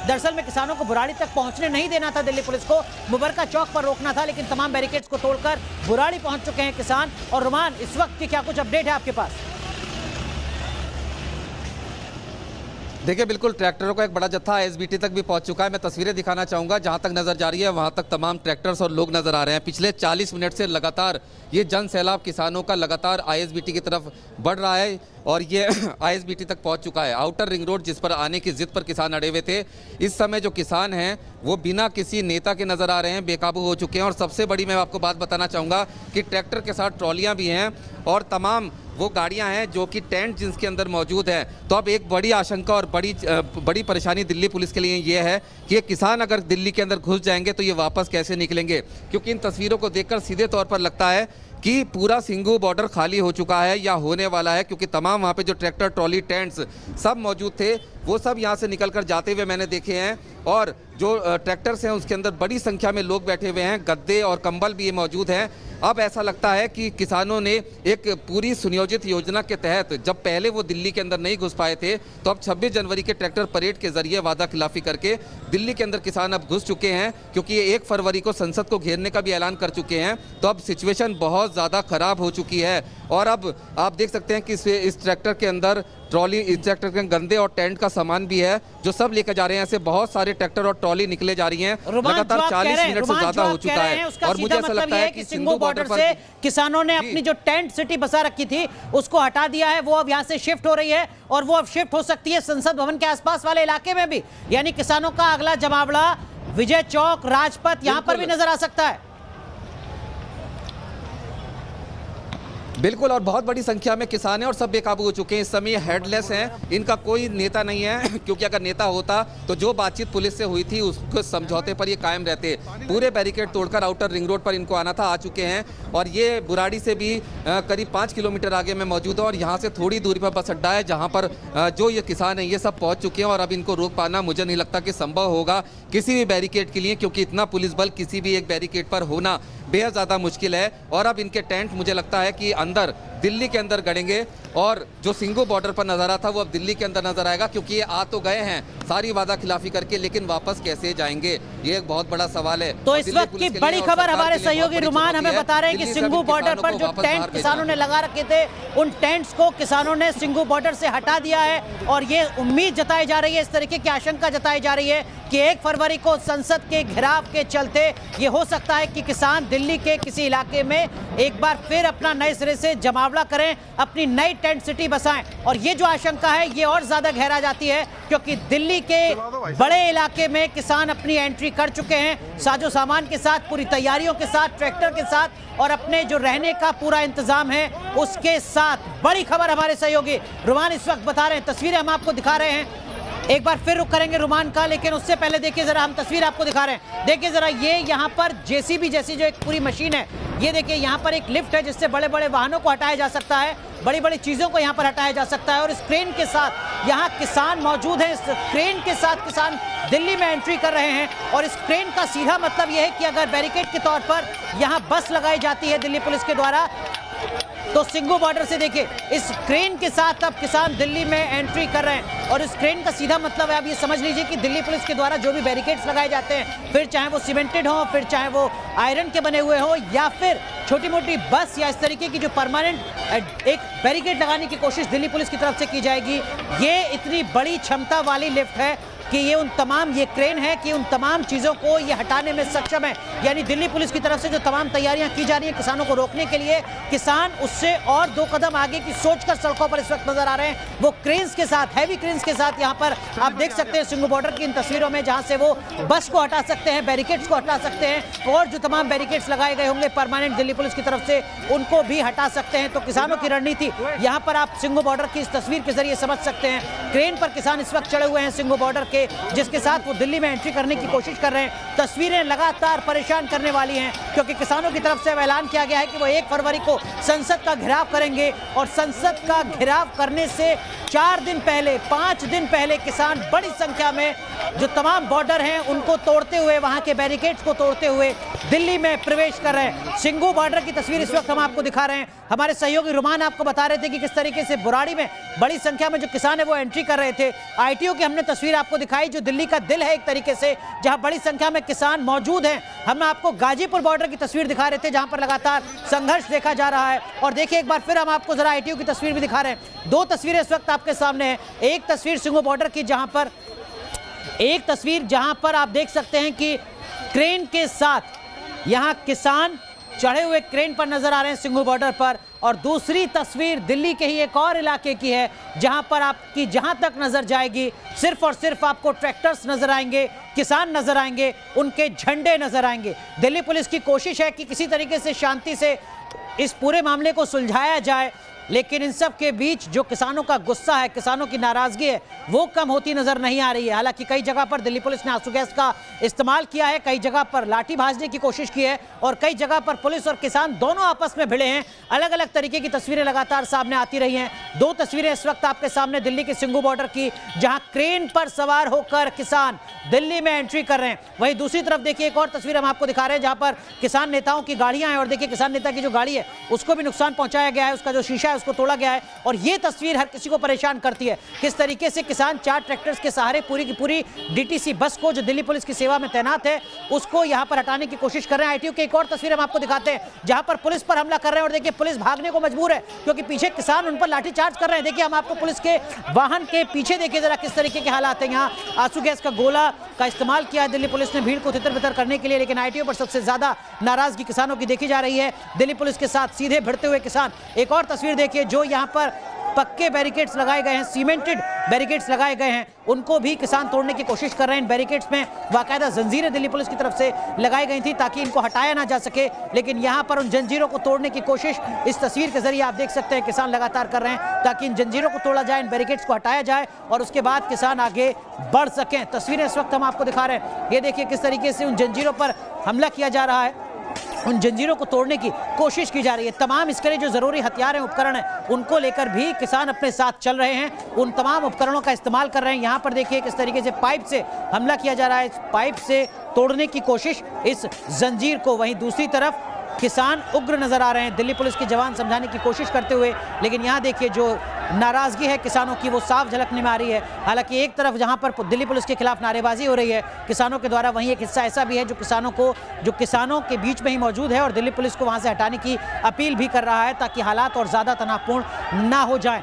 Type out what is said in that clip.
दरअसल में किसानों को बुराड़ी तक पहुंचने नहीं देना था दिल्ली पुलिस को, मुबरका चौक पर रोकना था, लेकिन तमाम बैरिकेड्स को तोड़कर बुराड़ी पहुंच चुके हैं किसान। और रुमान, इस वक्त की क्या कुछ अपडेट है आपके पास? देखिए, बिल्कुल ट्रैक्टरों का एक बड़ा जत्था आईएसबीटी तक भी पहुंच चुका है। मैं तस्वीरें दिखाना चाहूंगा, जहां तक नजर जा रही है वहां तक तमाम ट्रैक्टर्स और लोग नजर आ रहे हैं। पिछले 40 मिनट से लगातार ये जन सैलाब किसानों का लगातार आईएसबीटी की तरफ बढ़ रहा है और ये आईएसबीटी तक पहुंच चुका है। आउटर रिंग रोड जिस पर आने की जिद पर किसान अड़े हुए थे, इस समय जो किसान हैं वो बिना किसी नेता के नजर आ रहे हैं, बेकाबू हो चुके हैं। और सबसे बड़ी मैं आपको बात बताना चाहूँगा कि ट्रैक्टर के साथ ट्रॉलियाँ भी हैं और तमाम वो गाड़ियां हैं जो कि टेंट जिनके अंदर मौजूद है। तो अब एक बड़ी आशंका और बड़ी परेशानी दिल्ली पुलिस के लिए ये है कि ये किसान अगर दिल्ली के अंदर घुस जाएंगे तो ये वापस कैसे निकलेंगे, क्योंकि इन तस्वीरों को देखकर सीधे तौर पर लगता है कि पूरा सिंघू बॉर्डर खाली हो चुका है या होने वाला है, क्योंकि तमाम वहाँ पे जो ट्रैक्टर, ट्रॉली, टेंट्स सब मौजूद थे वो सब यहाँ से निकलकर जाते हुए मैंने देखे हैं। और जो ट्रैक्टर्स हैं उसके अंदर बड़ी संख्या में लोग बैठे हुए हैं, गद्दे और कंबल भी मौजूद हैं। अब ऐसा लगता है कि किसानों ने एक पूरी सुनियोजित योजना के तहत, जब पहले वो दिल्ली के अंदर नहीं घुस पाए थे, तो अब 26 जनवरी के ट्रैक्टर परेड के जरिए वादा खिलाफी करके दिल्ली के अंदर किसान अब घुस चुके हैं, क्योंकि ये 1 फरवरी को संसद को घेरने का भी ऐलान कर चुके हैं। तो अब सिचुएशन बहुत ज़्यादा खराब हो चुकी है। और अब आप देख सकते हैं कि इस ट्रैक्टर के अंदर ट्रॉली, इस ट्रैक्टर के गंदे और टेंट का सामान भी है जो सब लेकर जा रहे हैं। ऐसे बहुत सारे ट्रैक्टर और ट्रॉली निकले जा रही हैं। लगातार 40 मिनट से ज्यादा हो चुका है और मुझे ऐसा लगता है कि सिंघू बॉर्डर से किसानों ने अपनी जो टेंट सिटी बसा रखी थी उसको हटा दिया है। वो अब यहाँ से शिफ्ट हो रही है और वो अब शिफ्ट हो सकती है संसद भवन के आसपास वाले इलाके में भी, यानी किसानों का अगला जमावड़ा विजय चौक, राजपथ, यहाँ पर भी नजर आ सकता है। बिल्कुल, और बहुत बड़ी संख्या में किसान हैं और सब बेकाबू हो चुके हैं। इस समय हेडलेस हैं, इनका कोई नेता नहीं है, क्योंकि अगर नेता होता तो जो बातचीत पुलिस से हुई थी उसके समझौते पर ये कायम रहते। पूरे बैरिकेड तोड़कर आउटर रिंग रोड पर इनको आना था, आ चुके हैं। और ये बुराड़ी से भी करीब 5 किलोमीटर आगे में मौजूद है और यहाँ से थोड़ी दूरी पर बस अड्डा है जहाँ पर जो ये किसान हैं ये सब पहुँच चुके हैं। और अब इनको रोक पाना मुझे नहीं लगता कि संभव होगा किसी भी बैरिकेड के लिए, क्योंकि इतना पुलिस बल किसी भी एक बैरिकेड पर होना बेहद ज़्यादा मुश्किल है। और अब इनके टेंट मुझे लगता है कि अंदर दिल्ली के अंदर गड़ेंगे और जो सिंघू बॉर्डर पर नज़ारा था वो अब दिल्ली के अंदर नजर आएगा, क्योंकि ये आ तो गए हैं सारी वादा खिलाफी करके, लेकिन वापस कैसे जाएंगे ये एक बहुत बड़ा सवाल है। तो इस वक्त की बड़ी खबर हमारे सहयोगी रुमान हमें बता रहे हैं कि सिंघू बॉर्डर पर जो टेंट किसानों ने लगा रखे थे उन टेंट्स को किसानों ने सिंघू बॉर्डर से हटा दिया है। और ये उम्मीद जताई जा रही है, इस तरीके की आशंका जताई जा रही है कि 1 फरवरी को संसद के घेराव के चलते ये हो सकता है कि किसान दिल्ली के किसी इलाके में एक बार फिर अपना नए सिरे से जमावड़ा करें, अपनी नई टेंट सिटी बसाएं। और ये जो आशंका है ये और ज्यादा गहरा जाती है, क्योंकि दिल्ली के बड़े इलाके में किसान अपनी एंट्री कर चुके हैं, साजो सामान के साथ, पूरी तैयारियों के साथ, ट्रैक्टर के साथ और अपने जो रहने का पूरा इंतजाम है उसके साथ। बड़ी खबर हमारे सहयोगी रुमान इस वक्त बता रहे हैं, तस्वीरें हम आपको दिखा रहे हैं। एक बार फिर रुक करेंगे रुमान का, लेकिन उससे पहले देखिए जरा, हम तस्वीर आपको दिखा रहे हैं। देखिए जरा, ये यहाँ पर जेसीबी जैसी जो एक पूरी मशीन है, ये देखिए यहाँ पर एक लिफ्ट है जिससे बड़े बड़े वाहनों को हटाया जा सकता है, बड़ी बड़ी चीज़ों को यहाँ पर हटाया जा सकता है। और इस क्रेन के साथ यहाँ किसान मौजूद हैं, इस क्रेन के साथ किसान दिल्ली में एंट्री कर रहे हैं। और इस क्रेन का सीधा मतलब यह है कि अगर बैरिकेड के तौर पर यहाँ बस लगाई जाती है दिल्ली पुलिस के द्वारा, तो सिंघू बॉर्डर से देखिए इस क्रेन के साथ अब किसान दिल्ली में एंट्री कर रहे हैं। और इस क्रेन का सीधा मतलब है, आप ये समझ लीजिए कि दिल्ली पुलिस के द्वारा जो भी बैरिकेड्स लगाए जाते हैं, फिर चाहे वो सीमेंटेड हो, फिर चाहे वो आयरन के बने हुए हो, या फिर छोटी मोटी बस या इस तरीके की जो परमानेंट एक बैरिकेड लगाने की कोशिश दिल्ली पुलिस की तरफ से की जाएगी। ये इतनी बड़ी क्षमता वाली लिफ्ट है कि ये उन तमाम, ये क्रेन है कि उन तमाम चीज़ों को ये हटाने में सक्षम है। यानी दिल्ली पुलिस की तरफ से जो तमाम तैयारियां की जा रही हैं किसानों को रोकने के लिए, किसान उससे और 2 कदम आगे की सोचकर सड़कों पर इस वक्त नजर आ रहे हैं। वो क्रेन्स के साथ, हैवी क्रेन्स के साथ यहाँ पर आप देख सकते हैं सिंघू बॉर्डर की इन तस्वीरों में, जहाँ से वो बस को हटा सकते हैं, बैरिकेड्स को हटा सकते हैं और जो तमाम बैरिकेड्स लगाए गए होंगे परमानेंट दिल्ली पुलिस की तरफ से उनको भी हटा सकते हैं। तो किसानों की रणनीति यहाँ पर आप सिंघू बॉर्डर की इस तस्वीर के जरिए समझ सकते हैं। क्रेन पर किसान इस वक्त चढ़े हुए हैं सिंघू बॉर्डर के, जिसके साथ वो दिल्ली में एंट्री करने की कोशिश कर रहे हैं। तस्वीरें लगातार परेशान करने वाली हैं, क्योंकि किसानों की तरफ से ऐलान किया गया है कि वो 1 फरवरी को संसद का घेराव करेंगे और संसद का घेराव करने से 4 दिन पहले 5 दिन पहले किसान बड़ी संख्या में जो तमाम बॉर्डर हैं उनको तोड़ते हुए, वहां के बैरिकेड्स को तोड़ते हुए दिल्ली में प्रवेश कर रहे हैं। सिंघू बॉर्डर की तस्वीर इस वक्त हम आपको दिखा रहे हैं। हमारे सहयोगी रुमान आपको बता रहे थे कि किस तरीके से बुराड़ी में बड़ी संख्या में जो किसान है वो एंट्री कर रहे थे। आईटीओ की हमने तस्वीर आपको दिखाई जो दिल्ली का दिल है एक तरीके से, जहां बड़ी संख्या में किसान मौजूद हैं। हम आपको गाजीपुर बॉर्डर की तस्वीर दिखा रहे थे जहां पर लगातार संघर्ष देखा जा रहा है। और देखिए एक बार फिर हम आपको जरा आईटीओ की तस्वीर भी दिखा रहे हैं। 2 तस्वीरें इस वक्त आपके सामने हैं। एक तस्वीर सिंघू बॉर्डर की जहां पर आप देख सकते हैं कि क्रेन के साथ यहां किसान चढ़े हुए क्रेन पर नजर आ रहे हैं सिंघू बॉर्डर पर। और दूसरी तस्वीर दिल्ली के ही एक और इलाके की है जहां पर आपकी जहां तक नजर जाएगी सिर्फ और सिर्फ आपको ट्रैक्टर्स नजर आएंगे, किसान नजर आएंगे, उनके झंडे नजर आएंगे। दिल्ली पुलिस की कोशिश है कि किसी तरीके से शांति से इस पूरे मामले को सुलझाया जाए, लेकिन इन सब के बीच जो किसानों का गुस्सा है, किसानों की नाराजगी है, वो कम होती नजर नहीं आ रही है। हालांकि कई जगह पर दिल्ली पुलिस ने आंसू गैस का इस्तेमाल किया है, कई जगह पर लाठी भाजने की कोशिश की है और कई जगह पर पुलिस और किसान दोनों आपस में भिड़े हैं। अलग अलग तरीके की तस्वीरें लगातार सामने आती रही हैं। 2 तस्वीरें इस वक्त आपके सामने दिल्ली के सिंघू बॉर्डर की, जहां क्रेन पर सवार होकर किसान दिल्ली में एंट्री कर रहे हैं। वहीं दूसरी तरफ देखिए एक और तस्वीर हम आपको दिखा रहे हैं जहां पर किसान नेताओं की गाड़ियां हैं और देखिए किसान नेता की जो गाड़ी है उसको भी नुकसान पहुंचाया गया है, उसका जो शीशा है उसको तोड़ा गया है। और ये तस्वीर हर किसी को परेशान करती है, किस तरीके से किसान 4 ट्रैक्टर्स के सहारे पूरी की पूरी डीटीसी बस को जो दिल्ली पुलिस की सेवा में तैनात है उसको यहां पर हटाने की कोशिश कर रहे हैं। आईटीओ की एक और तस्वीर हम आपको दिखाते हैं जहां पर पुलिस पर हमला कर रहे हैं और देखिए पुलिस भागने को मजबूर है क्योंकि पीछे किसान उन पर लाठीचार्ज कर रहे हैं। देखिए हम आपको पुलिस के वाहन के पीछे देखिए जरा किस तरीके के हालात हैं। यहाँ आंसू गैस का गोला का इस्तेमाल किया है दिल्ली पुलिस ने भीड़ को तितर-बितर करने के लिए, लेकिन आईटीओ पर सबसे ज्यादा नाराजगी किसानों की देखी जा रही है। दिल्ली पुलिस के साथ सीधे भिड़ते हुए किसान। एक और तस्वीर देखिए जो यहाँ पर पक्के बैरिकेड्स लगाए गए हैं, सीमेंटेड बैरिकेड्स लगाए गए हैं, उनको भी किसान तोड़ने की कोशिश कर रहे हैं। इन बैरिकेड्स में बाकायदा जंजीरें दिल्ली पुलिस की तरफ से लगाई गई थी ताकि इनको हटाया ना जा सके, लेकिन यहां पर उन जंजीरों को तोड़ने की कोशिश इस तस्वीर के जरिए आप देख सकते हैं किसान लगातार कर रहे हैं ताकि इन जंजीरों को तोड़ा जाए, इन बैरिकेड्स को हटाया जाए और उसके बाद किसान आगे बढ़ सकें। तस्वीरें इस वक्त हम आपको दिखा रहे हैं। ये देखिए किस तरीके से उन जंजीरों पर हमला किया जा रहा है, उन जंजीरों को तोड़ने की कोशिश की जा रही है। तमाम इसके लिए जो जरूरी हथियार हैं, उपकरण हैं, उनको लेकर भी किसान अपने साथ चल रहे हैं, उन तमाम उपकरणों का इस्तेमाल कर रहे हैं। यहाँ पर देखिए किस तरीके से पाइप से हमला किया जा रहा है, इस पाइप से तोड़ने की कोशिश इस जंजीर को। वहीं दूसरी तरफ किसान उग्र नजर आ रहे हैं, दिल्ली पुलिस के जवान समझाने की कोशिश करते हुए, लेकिन यहाँ देखिए जो नाराजगी है किसानों की वो साफ झलकने में आ रही है। हालांकि एक तरफ जहां पर दिल्ली पुलिस के खिलाफ नारेबाजी हो रही है किसानों के द्वारा, वहीं एक हिस्सा ऐसा भी है जो किसानों के बीच में ही मौजूद है और दिल्ली पुलिस को वहां से हटाने की अपील भी कर रहा है ताकि हालात और ज्यादा तनावपूर्ण ना हो जाएं।